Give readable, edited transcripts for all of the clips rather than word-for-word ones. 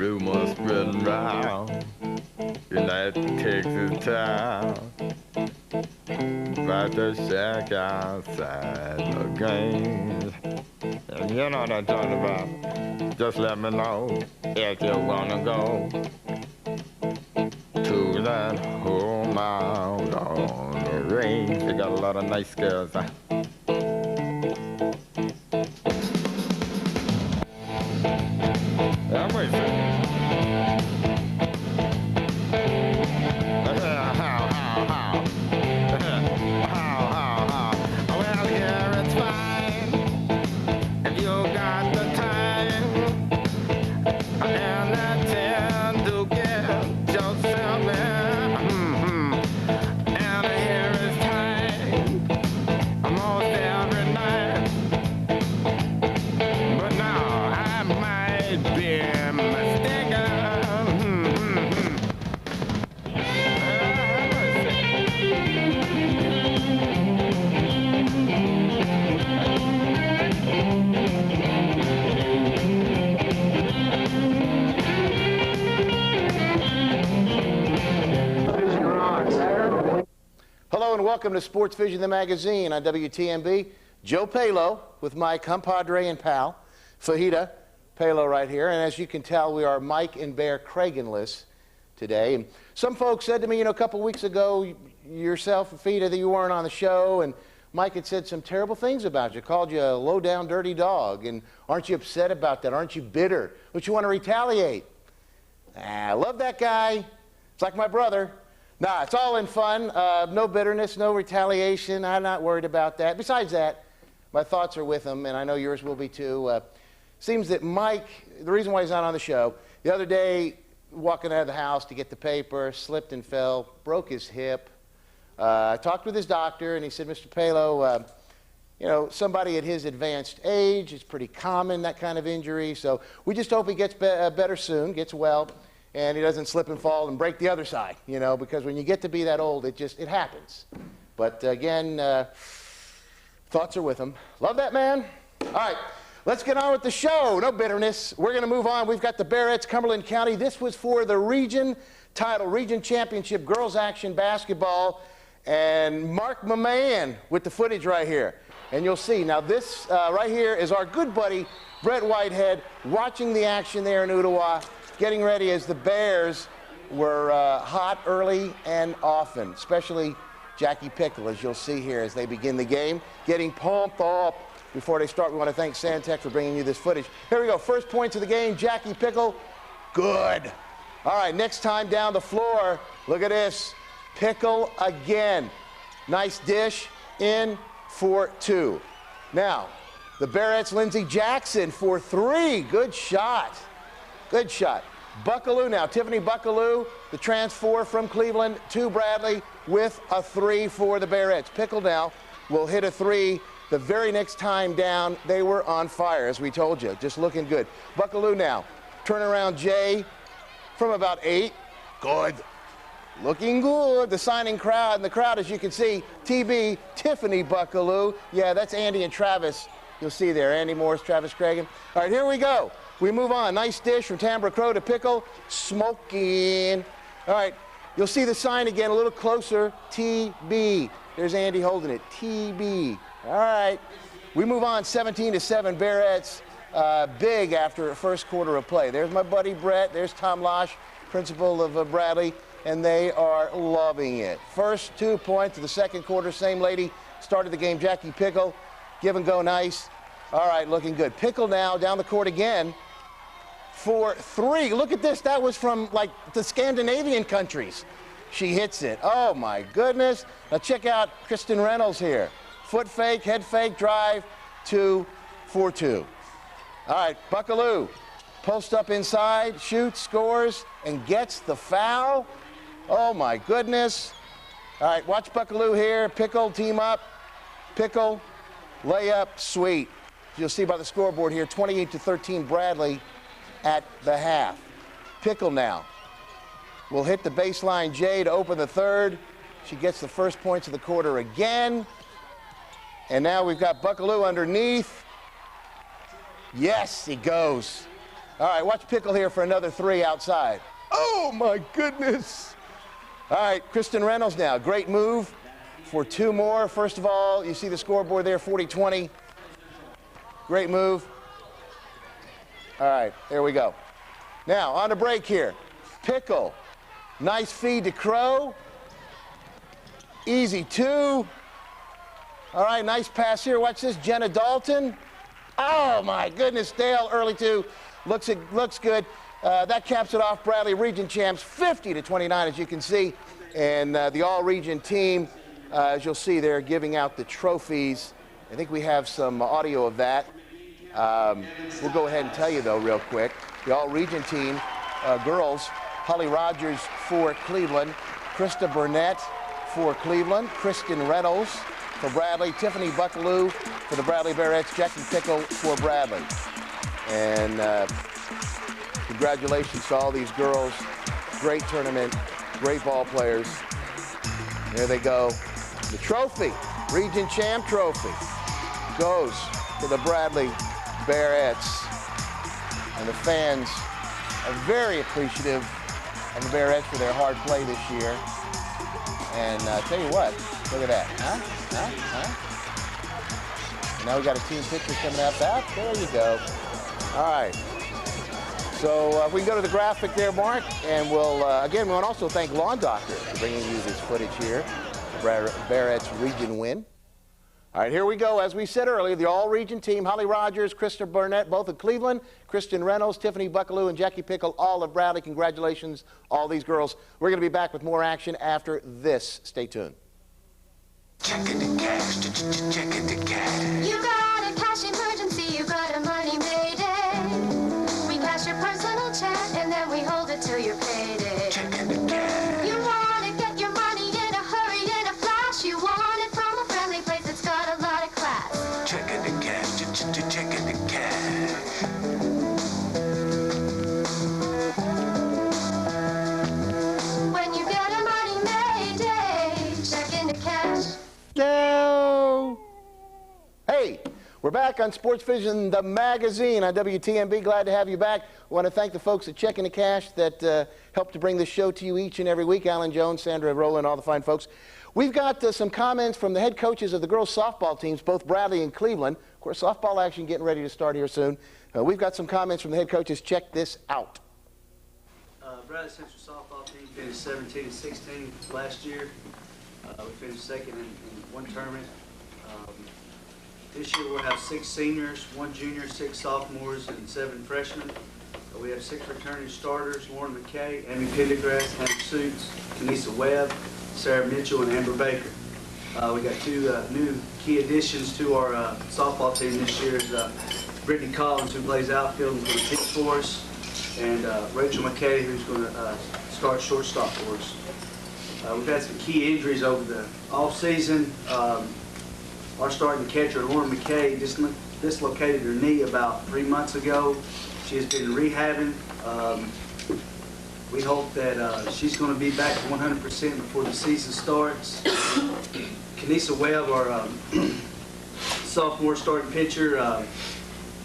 rumors spreading round. United takes its time. About to shack outside the games. And you know what I'm talking about. Just let me know if you wanna go to that home out on the range. They got a lot of nice girls. I'm waiting. Well, yeah, it's fine if you got the time and the time to get yourself in. And here is time almost every night. But now I might be mistaken. Hello and welcome to SportsVision, the magazine on WTMB. Joe Palo with my compadre and pal, Fajita Palo right here. And as you can tell, we are Mike and Bear Craigenless today. And some folks said to me, a couple weeks ago, yourself and Fajita, that you weren't on the show. And Mike had said some terrible things about you, called you a low-down, dirty dog. And aren't you upset about that? Aren't you bitter? Don't you want to retaliate? I love that guy. It's like my brother. Nah, it's all in fun. No bitterness, no retaliation. I'm not worried about that. Besides that, my thoughts are with him, and I know yours will be too. Seems that Mike, the reason why he's not on the show, the other day, walking out of the house to get the paper, slipped and fell, broke his hip. I talked with his doctor, and he said, Mr. Palo, somebody at his advanced age, it's pretty common, that kind of injury. So we just hope he gets better soon, gets well, and he doesn't slip and fall and break the other side, because when you get to be that old, it happens. But again, thoughts are with him. Love that man. All right, let's get on with the show. No bitterness. We're going to move on. We've got the Bearettes, Cumberland County. This was for the region title, region championship, girls action basketball. And Mark, my man, with the footage right here. And you'll see. Now this right here is our good buddy, Brett Whitehead, watching the action there in Ottawa, getting ready as the Bears were hot early and often, especially Jackie Pickle, as you'll see here as they begin the game, getting pumped up. Before they start, we want to thank Santec for bringing you this footage. Here we go, first points of the game, Jackie Pickle, good. All right, next time down the floor, look at this, Pickle again. Nice dish, in for two. Now, the Bearettes, Lindsey Jackson for three, good shot. Good shot. Buckaloo now, Tiffany Buckaloo, the transfer from Cleveland to Bradley with a three for the Bearettes. Pickle now will hit a three the very next time down. They were on fire, as we told you, just looking good. Buckaloo now, turnaround Jay from about 8. Good. Looking good. The signing crowd, and the crowd, as you can see, TB, Tiffany Buckaloo. Yeah, that's Andy and Travis. You'll see there, Andy Morris, Travis Cragen. All right, here we go. We move on. Nice dish from Tambra Crow to Pickle. Smoking. All right. You'll see the sign again a little closer. TB. There's Andy holding it. TB. All right. We move on. 17-7. Bearettes big after a first quarter of play. There's my buddy Brett. There's Tom Losh, principal of Bradley, and they are loving it. First 2 points of the second quarter. Same lady started the game. Jackie Pickle. Give and go nice. All right, looking good. Pickle now down the court again for three. Look at this. That was from, like, the Scandinavian countries. She hits it. Oh, my goodness. Now, check out Kristen Reynolds here. Foot fake, head fake, drive, 2 for 2. All right, Buckaloo. Post up inside, shoots, scores, and gets the foul. Oh, my goodness. All right, watch Buckaloo here. Pickle, team up. Pickle, layup, sweet. You'll see by the scoreboard here, 28-13 Bradley at the half. Pickle now will hit the baseline Jay to open the third. She gets the first points of the quarter again. And now we've got Buckaloo underneath. Yes, he goes. All right, watch Pickle here for another 3 outside. Oh, my goodness. All right, Kristen Reynolds now. Great move for 2 more. First of all, you see the scoreboard there, 40-20. Great move. All right, there we go. Now, on the break here. Pickle. Nice feed to Crow. Easy 2. All right, nice pass here. Watch this, Jenna Dalton. Oh, my goodness, Dale, early 2. Looks good. That caps it off. Bradley Region champs, 50-29, as you can see. And the all-region team, as you'll see, they're giving out the trophies. I think we have some audio of that. We'll go ahead and tell you, though, real quick. The all-region team, girls, Holly Rogers for Cleveland, Krista Burnett for Cleveland, Kristen Reynolds for Bradley, Tiffany Buckaloo for the Bradley Bearettes, Jackie Pickle for Bradley. And congratulations to all these girls. Great tournament, great ball players. There they go. The trophy, Region Champ trophy, goes to the Bradley Bearettes. And the fans are very appreciative of the Bearettes for their hard play this year. And tell you what, look at that. And now we got a team picture coming out back. There you go. All right. So we can go to the graphic there, Mark, and we'll, again, we want to also thank Lawn Doctor for bringing you this footage here. Bearettes region win. All right, here we go. As we said earlier, the all-region team, Holly Rogers, Krista Burnett, both of Cleveland, Kristen Reynolds, Tiffany Buckaloo, and Jackie Pickle, all of Bradley. Congratulations, all these girls. We're going to be back with more action after this. Stay tuned. Checking the cash, checking the cash. You got a cash emergency, you got a money mayday. We cash your personal check and then we hold it till you're payday. Checking the cash. You want to get your money in a hurry, in a flash. You want it from a friendly place that's got a lot of class. Checking the cash, checking the cash. When you get a money mayday, checking the cash. No. Hey, we're back on SportsVision, the magazine on WTMB. Glad to have you back. I want to thank the folks at Checking the Cash that help to bring this show to you each and every week. Alan Jones, Sandra Rowland, all the fine folks. We've got some comments from the head coaches of the girls' softball teams, both Bradley and Cleveland. Of course, softball action getting ready to start here soon. We've got some comments from the head coaches. Check this out. Bradley Central softball team finished 17-16 last year. We finished second in one tournament. This year we'll have 6 seniors, 1 junior, 6 sophomores, and 7 freshmen. We have 6 returning starters: Lauren McKay, Amy Pendergrass, Hannah Suits, Kenisa Webb, Sarah Mitchell, and Amber Baker. We got 2 new key additions to our softball team this year. Brittany Collins, who plays outfield and is going to pitch for us, and Rachel McKay, who's going to start shortstop for us. We've had some key injuries over the off-season. Our starting catcher, Lauren McKay, dislocated her knee about 3 months ago. She has been rehabbing. We hope that she's going to be back to 100% before the season starts. Kenisa Webb, our sophomore starting pitcher,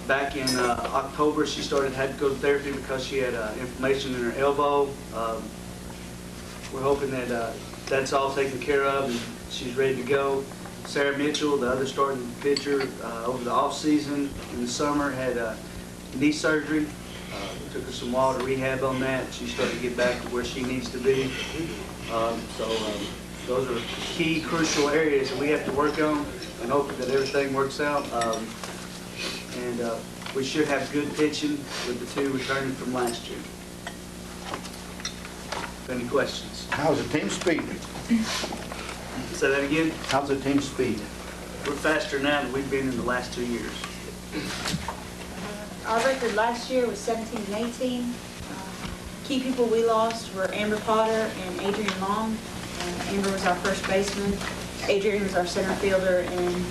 back in October, she had to go to therapy because she had inflammation in her elbow. We're hoping that that's all taken care of and she's ready to go. Sarah Mitchell, the other starting pitcher, over the off-season in the summer had knee surgery. It took her some while to rehab on that. She's starting to get back to where she needs to be. Those are key, crucial areas that we have to work on and hope that everything works out. We should have good pitching with the 2 returning from last year. Any questions? How's the team speed? Say that again? How's the team speed? We're faster now than we've been in the last 2 years. Our record last year was 17-18. Key people we lost were Amber Potter and Adrian Long. Amber was our first baseman. Adrian was our center fielder and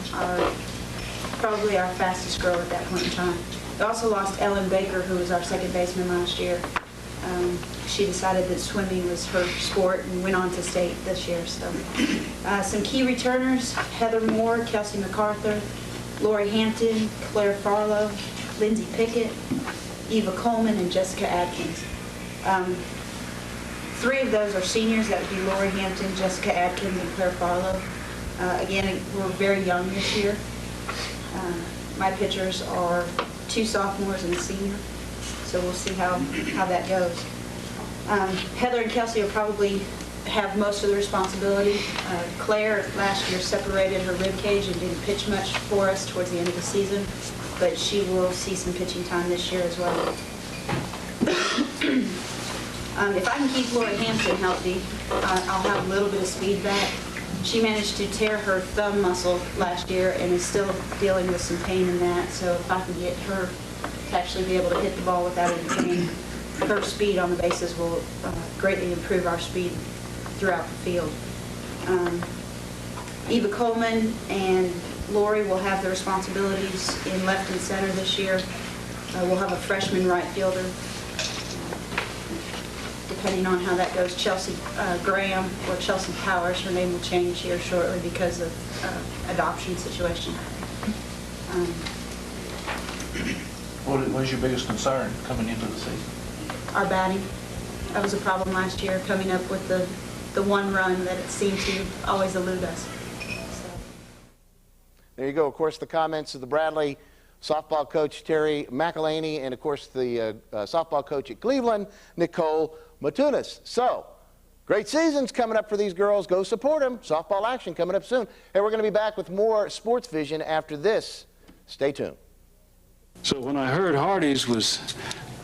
probably our fastest girl at that point in time. We also lost Ellen Baker, who was our second baseman last year. She decided that swimming was her sport and went on to state this year. So, some key returners: Heather Moore, Kelsey MacArthur, Lori Hampton, Claire Farlow, Lindsay Pickett, Eva Coleman, and Jessica Adkins. 3 of those are seniors. That would be Lori Hampton, Jessica Adkins, and Claire Farlow. Again, we're very young this year. My pitchers are 2 sophomores and a senior, so we'll see how that goes. Heather and Kelsey will probably have most of the responsibility. Claire last year separated her rib cage and didn't pitch much for us towards the end of the season, but she will see some pitching time this year as well. If I can keep Lori Hampton healthy, I'll have a little bit of speed back. She managed to tear her thumb muscle last year and is still dealing with some pain in that, so if I can get her to actually be able to hit the ball without any pain, her speed on the bases will greatly improve our speed throughout the field. Eva Coleman and Lori will have the responsibilities in left and center this year. We'll have a freshman right fielder. Depending on how that goes, Chelsea Graham or Chelsea Powers, her name will change here shortly because of adoption situation. What is your biggest concern coming into the season? Our batting. That was a problem last year, coming up with the one run that it seemed to always elude us. So. There you go. Of course, the comments of the Bradley softball coach, Terry McElhaney, and, of course, the softball coach at Cleveland, Nicole Matunis. So, great seasons coming up for these girls. Go support them. Softball action coming up soon. Hey, we're going to be back with more Sports Vision after this. Stay tuned. So when I heard Hardee's was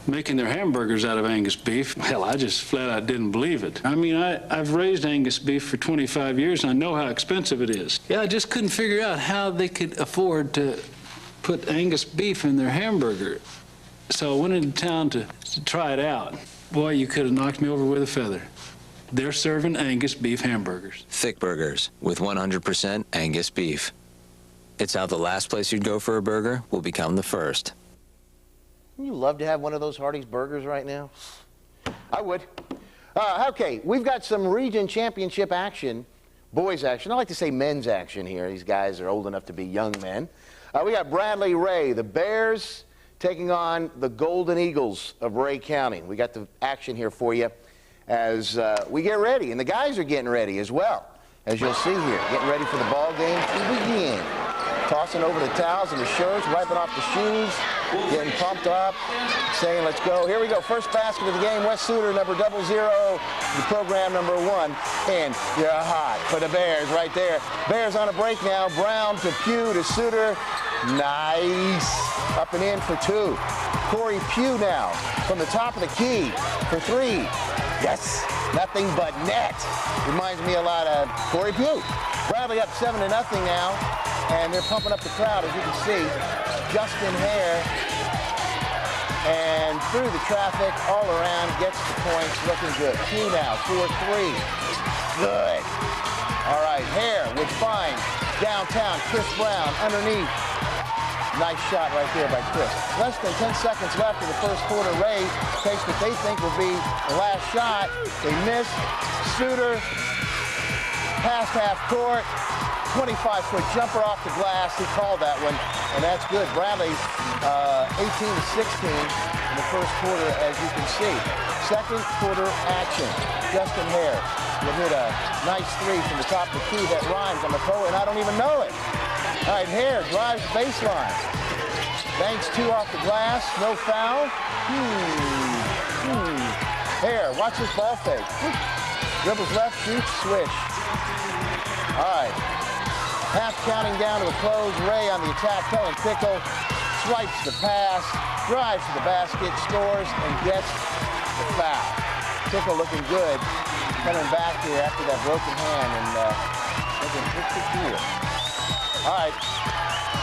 making their hamburgers out of Angus beef, hell, I just flat out didn't believe it. I mean, I've raised Angus beef for 25 years, and I know how expensive it is. Yeah, I just couldn't figure out how they could afford to put Angus beef in their hamburger. So I went into town to try it out. Boy, you could have knocked me over with a feather. They're serving Angus beef hamburgers. Thick burgers with 100% Angus beef. It's how the last place you'd go for a burger will become the first. Wouldn't you love to have one of those Hardee's burgers right now? I would. Okay, we've got some region championship action, boys action. I like to say men's action here. These guys are old enough to be young men. We got Bradley Ray, the Bears, taking on the Golden Eagles of Ray County. We got the action here for you as we get ready, and the guys are getting ready as well, as you'll see here, getting ready for the ball game to begin. Tossing over the towels and the shirts, wiping off the shoes, getting pumped up, saying, let's go. Here we go, first basket of the game, Wes Suter, number 00, the program number 1, and you're hot for the Bears right there. Bears on a break now, Brown to Pugh to Suter, nice, up and in for 2. Corey Pugh now, from the top of the key, for 3, yes, nothing but net. Reminds me a lot of Corey Pugh. Bradley up 7-0 now. And they're pumping up the crowd, as you can see. Justin Hare, and through the traffic, all around, gets the points, looking good. 2 now, 4-3. Good. All right, Hare would find downtown Chris Brown underneath. Nice shot right there by Chris. Less than 10 seconds left in the first quarter. Ray takes what they think will be the last shot. They miss. Suter, past half court. 25-foot jumper off the glass. He called that one, and that's good. Bradley 18-16 in the first quarter, as you can see. Second quarter action. Justin Hare will hit a nice 3 from the top of the key that rhymes. I'm a pro, and I don't even know it. All right, Hare drives the baseline. Banks 2 off the glass. No foul. Hare, watch this ball fake. Dribbles left, shoots, swish. All right. Half counting down to a close. Ray on the attack. Kellen Pickle swipes the pass, drives to the basket, scores, and gets the foul. Pickle looking good, coming back here after that broken hand and looking pretty cool. All right,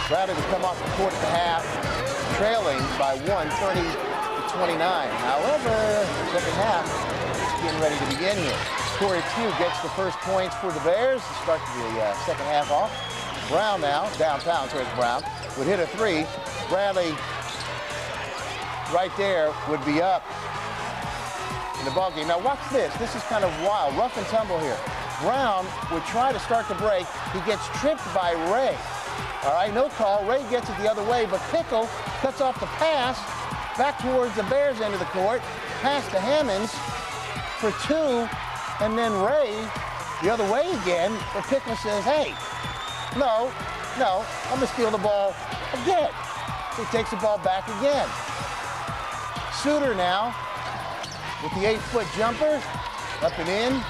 Bradley to come off the court at the half, trailing by 1, 30-29. However, second half is getting ready to begin here. Corey Pugh gets the first points for the Bears to start the second half off. Brown now, downtown, Chris Brown, would hit a 3. Bradley right there would be up in the ballgame. Now watch this. This is kind of wild. Rough and tumble here. Brown would try to start the break. He gets tripped by Ray. All right, no call. Ray gets it the other way, but Pickle cuts off the pass back towards the Bears end of the court, pass to Hammonds for 2, and then Ray the other way again, but Pickle says, hey, no, I'm gonna steal the ball again. So he takes the ball back again. Suter now with the 8-foot jumper, up and in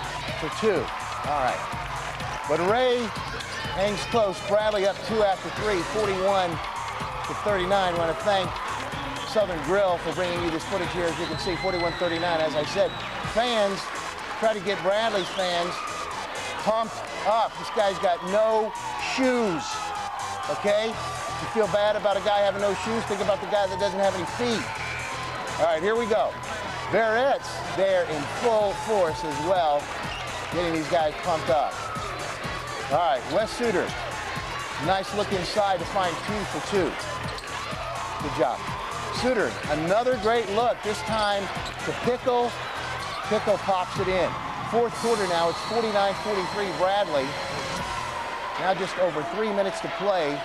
for 2. All right. But Ray hangs close. Bradley up 2 after 3, 41-39. I want to thank Southern Grill for bringing you this footage here. As you can see, 41-39. As I said, fans try to get Bradley's fans pumped up. This guy's got no shoes, okay? You feel bad about a guy having no shoes? Think about the guy that doesn't have any feet. All right, here we go. Barrett's there in full force as well, getting these guys pumped up. All right, Wes Suter. Nice look inside to find 2 for 2. Good job. Suter, another great look, this time to Pickle. Pickle pops it in. Fourth quarter now, it's 49-43 Bradley. Now just over 3 minutes to play.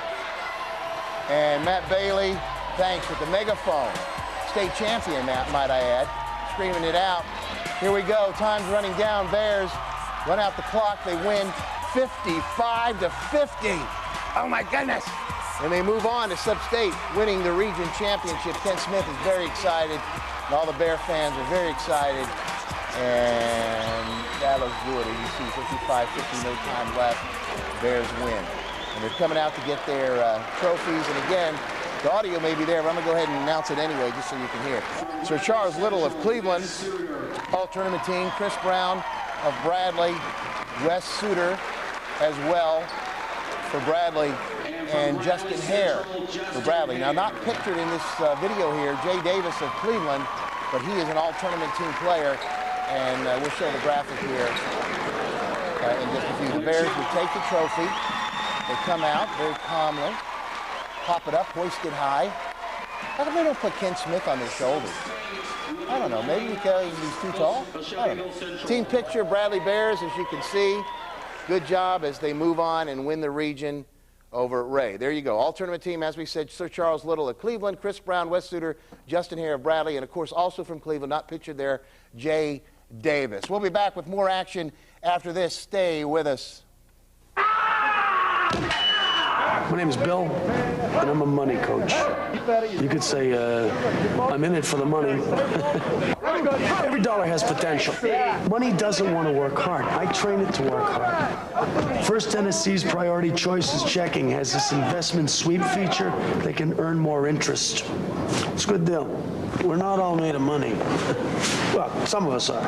And Matt Bailey, thanks, with the megaphone. State champion, Matt, might I add, screaming it out. Here we go, time's running down. Bears run out the clock. They win 55-50. Oh my goodness. And they move on to Sub-State, winning the region championship. Ken Smith is very excited, and all the Bear fans are very excited. And that looks good. As you see, 55-50, no time left. Bears win. And they're coming out to get their trophies. And again, the audio may be there, but I'm going to go ahead and announce it anyway, just so you can hear. Sir Charles Little of Cleveland, all-tournament team. Chris Brown of Bradley. Wes Suter as well for Bradley. And Justin Hare for Bradley. Now, not pictured in this video here, Jay Davis of Cleveland, but he is an all-tournament team player. And we'll show the graphic here in just a few. The Bears will take the trophy. They come out very calmly, pop it up, hoist it high. How come they don't put Ken Smith on their shoulders? I don't know. Maybe because he's too tall? I don't know. Team picture, Bradley Bears, as you can see. Good job as they move on and win the region over at Ray. There you go. All-tournament team, as we said, Sir Charles Little of Cleveland, Chris Brown, Wes Suter, Justin Hare of Bradley, and, of course, also from Cleveland, not pictured there, Jay Davis. We'll be back with more action after this. Stay with us. My name is Bill, and I'm a money coach. You could say I'm in it for the money. Every dollar has potential. Money doesn't want to work hard. I train it to work hard. First Tennessee's Priority Choices Checking has this investment sweep feature that can earn more interest. It's a good deal. We're not all made of money. Well, some of us are.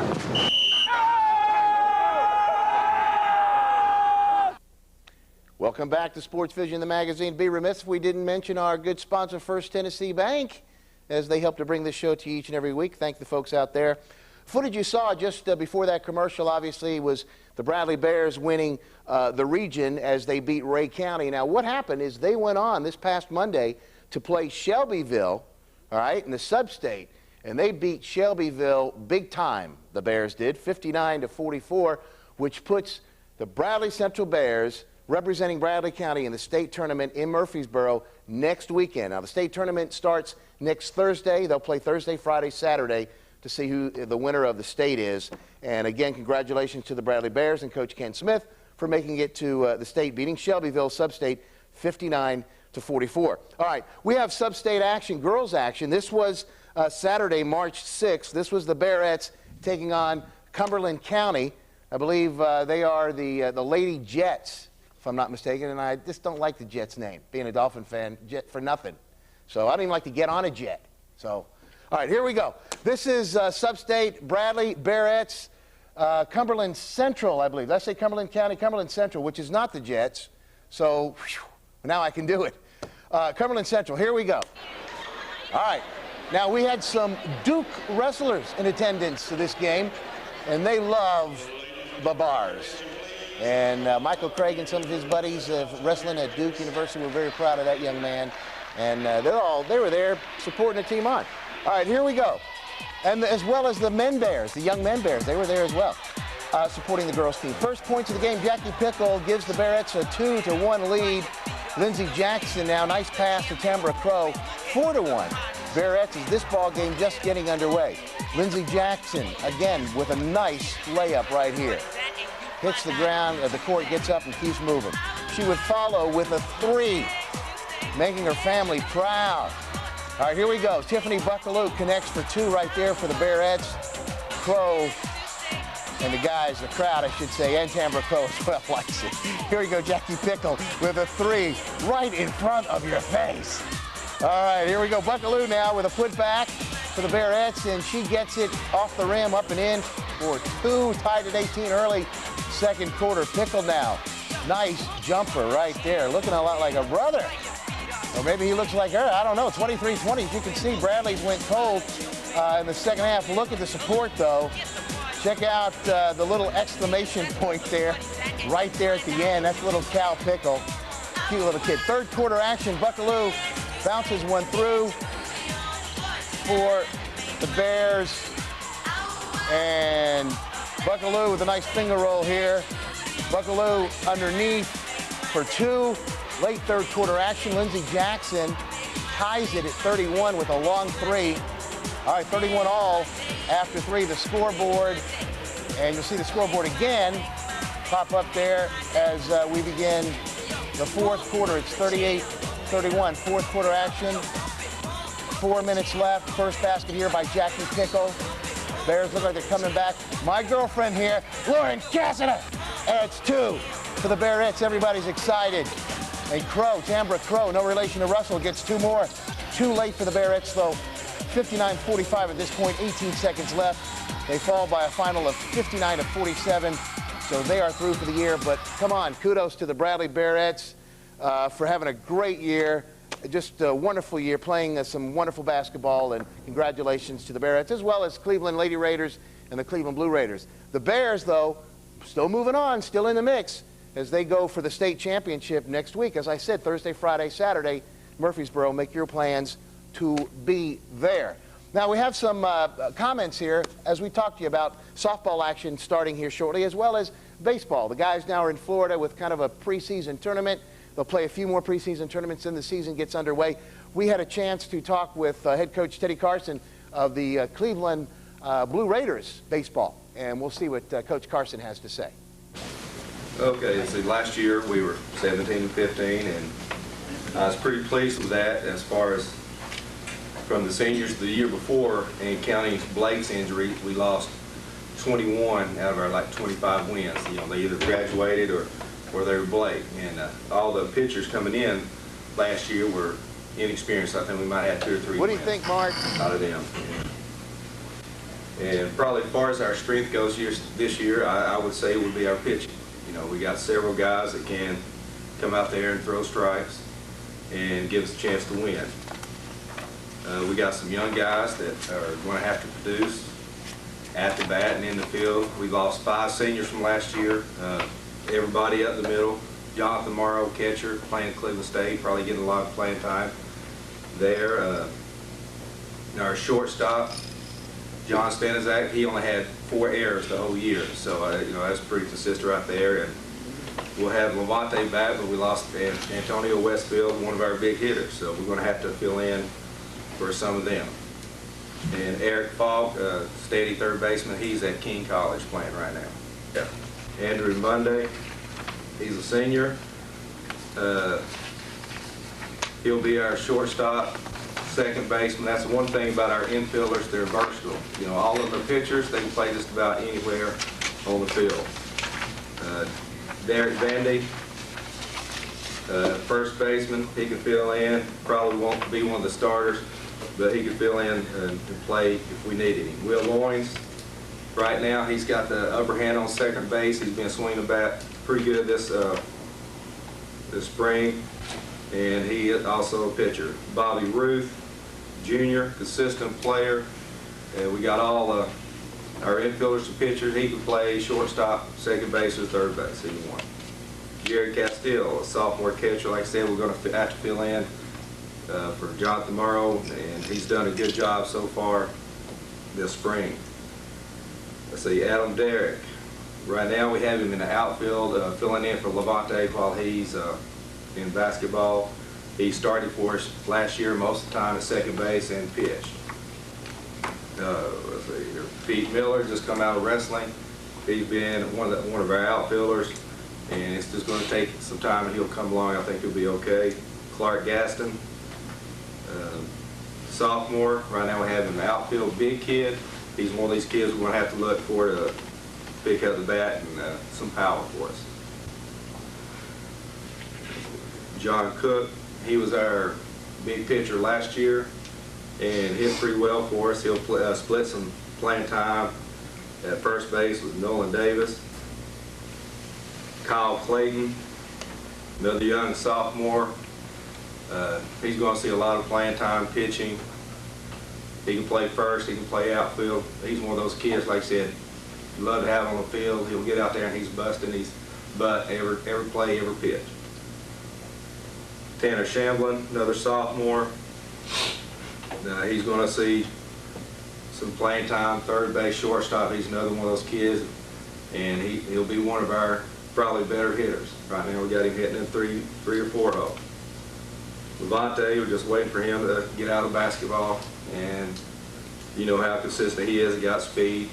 Welcome back to SportsVision, the magazine. Be remiss if we didn't mention our good sponsor, First Tennessee Bank, as they help to bring this show to you each and every week. Thank the folks out there. Footage you saw just before that commercial, obviously, was the Bradley Bears winning the region as they beat Ray County. Now, what happened is they went on this past Monday to play Shelbyville, all right, in the sub-state, and they beat Shelbyville big time, the Bears did, 59-44, which puts the Bradley Central Bears representing Bradley County in the state tournament in Murfreesboro next weekend. Now, the state tournament starts next Thursday. They'll play Thursday, Friday, Saturday to see who the winner of the state is. And again, congratulations to the Bradley Bears and Coach Ken Smith for making it to the state, beating Shelbyville sub-state 59-44. All right, we have sub-state action, girls action. This was Saturday, March 6th. This was the Bearettes taking on Cumberland County. I believe they are the Lady Jets, if I'm not mistaken, and I just don't like the Jets name, being a Dolphin fan, jet for nothing. So I don't even like to get on a jet. So, all right, here we go. This is sub-state Bradley Bearettes, Cumberland Central, I believe. Did I say Cumberland County? Cumberland Central, which is not the Jets. So, whew, now I can do it. Cumberland Central, here we go. All right, now we had some Duke wrestlers in attendance to this game, and they love the bars. And Michael Craig and some of his buddies wrestling at Duke University were very proud of that young man. And they were there supporting the team on. All right, here we go. And as well as the men Bears, the young men Bears, they were there as well, supporting the girls team. First points of the game, Jackie Pickle gives the Bearettes a 2-1 lead. Lindsey Jackson now, nice pass to Tambra Crow, 4-1. Bearettes as this ball game just getting underway. Lindsey Jackson, again, with a nice layup right here. Hits the ground, the court gets up and keeps moving. She would follow with a 3, making her family proud. All right, here we go. Tiffany Buckaloo connects for 2 right there for the Bearettes. Crow and the guys, the crowd, I should say, and Tambra Crow as well likes it. Here we go, Jackie Pickle with a 3 right in front of your face. All right, here we go. Buckaloo now with a putback for the Bearettes, and she gets it off the rim, up and in for 2, tied at 18 early. Second quarter. Pickle now. Nice jumper right there. Looking a lot like her brother. Or maybe he looks like her. I don't know. 23-20. As you can see, Bradley's went cold in the second half. Look at the support, though. Check out the little exclamation point there, right there at the end. That's little Cal Pickle. Cute little kid. Third quarter action. Buckaloo bounces one through for the Bears. And Buckaloo with a nice finger roll here. Buckaloo underneath for 2. Late third quarter action. Lindsey Jackson ties it at 31 with a long 3. All right, 31 all after 3. The scoreboard, and you'll see the scoreboard again pop up there as we begin the fourth quarter. It's 38-31. Fourth quarter action. 4 minutes left. First basket here by Jackie Pickle. Bears look like they're coming back. My girlfriend here, Lauren Cassida, adds 2 for the Bearettes. Everybody's excited. And Crow, Tambra Crow, no relation to Russell, gets 2 more. Too late for the Bearettes, though. 59-45 at this point, 18 seconds left. They fall by a final of 59-47, so they are through for the year. But come on, kudos to the Bradley Bearettes for having a great year. Just a wonderful year, playing some wonderful basketball, and congratulations to the Bearettes, as well as Cleveland Lady Raiders and the Cleveland Blue Raiders. The Bears, though, still moving on, still in the mix, as they go for the state championship next week. As I said, Thursday, Friday, Saturday, Murfreesboro. Make your plans to be there. Now, we have some comments here as we talk to you about softball action starting here shortly, as well as baseball. The guys now are in Florida with kind of a preseason tournament. They'll play a few more preseason tournaments and the season gets underway. We had a chance to talk with head coach Teddy Carson of the Cleveland Blue Raiders baseball, and we'll see what Coach Carson has to say. Okay, so last year we were 17-15, and I was pretty pleased with that as far as from the seniors the year before, and counting Blake's injury, we lost 21 out of our 25 wins. You know, they either graduated or they were Blake. And all the pitchers coming in last year were inexperienced. I think we might have 2 or 3 What do you think, Mark? Out of them. And probably as far as our strength goes this year, I would say it would be our pitching. You know, we got several guys that can come out there and throw strikes and give us a chance to win. We got some young guys that are going to have to produce at the bat and in the field. We lost 5 seniors from last year. Everybody up the middle. Jonathan Morrow, catcher, playing at Cleveland State, probably getting a lot of playing time there. Our shortstop, John Stanizak, he only had 4 errors the whole year, so you know, that's pretty consistent right there. And we'll have Levante back, but we lost Antonio Westfield, one of our big hitters, so we're going to have to fill in for some of them. And Eric Falk, steady third baseman, he's at King College playing right now. Yeah. Andrew Monday, he's a senior. He'll be our shortstop, second baseman. That's one thing about our infielders, they're versatile. You know, all of them are pitchers, they can play just about anywhere on the field. Derek Vandy, first baseman, he can fill in. Probably won't be one of the starters, but he can fill in and play if we needed him. Will Loins, right now he's got the upper hand on second base. He's been swinging the bat pretty good this spring, and he is also a pitcher. Bobby Ruth, junior, consistent player, and we got all our infielders and pitchers. He can play shortstop, second base, or third base, either one. Jerry Castile, a sophomore catcher. Like I said, we're going to have to fill in for Jonathan Morrow, and he's done a good job so far this spring. Let's see, Adam Derrick. Right now we have him in the outfield filling in for Levante while he's in basketball. He started for us last year most of the time at second base and pitched. Let's see here. Pete Miller just come out of wrestling. He's been one of our outfielders, and it's just going to take some time, and he'll come along. I think he'll be okay. Clark Gaston, sophomore. Right now we have him outfield, big kid. He's one of these kids we're going to have to look for to pick up the bat and some power for us. John Cook, he was our big pitcher last year and hit pretty well for us. He'll split some playing time at first base with Nolan Davis. Kyle Clayton, another young sophomore. He's going to see a lot of playing time pitching. He can play first, he can play outfield. He's one of those kids, like I said, you love to have on the field. He'll get out there and he's busting his butt every play, every pitch. Tanner Shamblin, another sophomore. He's going to see some playing time, third base, shortstop. He's another one of those kids, and he'll be one of our probably better hitters. Right now we got him hitting in three or four hole. Levante, we're just waiting for him to get out of basketball, and you know how consistent he is. He got speed.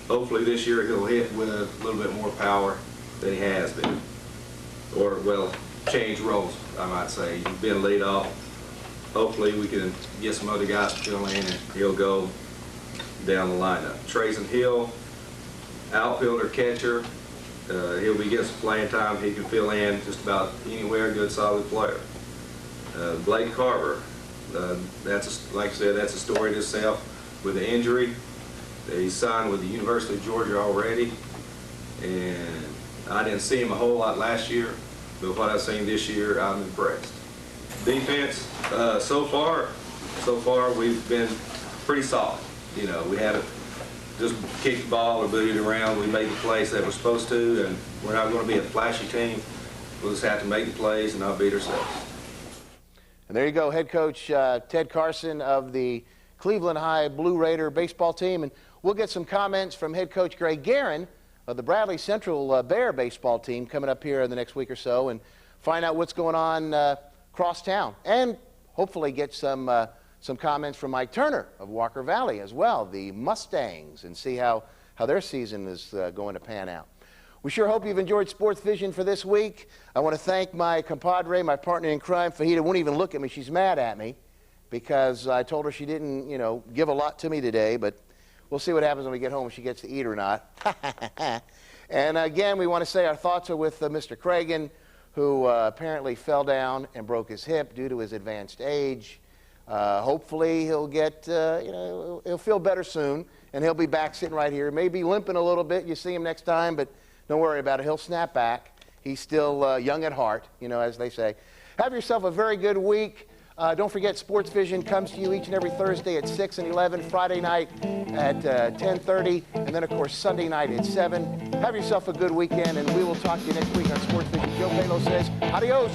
Hopefully this year he'll hit with a little bit more power than he has been. Or, well, change roles, I might say. He's been laid off. Hopefully we can get some other guys to fill in and he'll go down the lineup. Trazen Hill, outfielder, catcher. He'll be getting some playing time. He can fill in just about anywhere, good solid player. Blake Carver, like I said, that's a story in itself with the injury. He signed with the University of Georgia already, and I didn't see him a whole lot last year, but what I've seen this year, I'm impressed. Defense, so far we've been pretty solid. You know, we haven't just kicked the ball or booted around. We made the plays that we're supposed to, and we're not going to be a flashy team. We'll just have to make the plays and not beat ourselves. And there you go, head coach Ted Carson of the Cleveland High Blue Raider baseball team. And we'll get some comments from head coach Greg Guerin of the Bradley Central Bear baseball team coming up here in the next week or so and find out what's going on across town. And hopefully get some comments from Mike Turner of Walker Valley as well, the Mustangs, and see how their season is going to pan out. We sure hope you've enjoyed Sports Vision for this week. I want to thank my compadre, my partner in crime, Fajita. Won't even look at me. She's mad at me because I told her she didn't, you know, give a lot to me today, but we'll see what happens when we get home, if she gets to eat or not. And again, we want to say our thoughts are with Mr. Cragen, who apparently fell down and broke his hip due to his advanced age. Hopefully he'll get, you know, he'll feel better soon, and he'll be back sitting right here. Maybe limping a little bit. You see him next time, but don't worry about it. He'll snap back. He's still young at heart, you know, as they say. Have yourself a very good week. Don't forget, Sports Vision comes to you each and every Thursday at 6 and 11, Friday night at 10:30, and then, of course, Sunday night at 7. Have yourself a good weekend, and we will talk to you next week on Sports Vision. Joe Palo says, adios.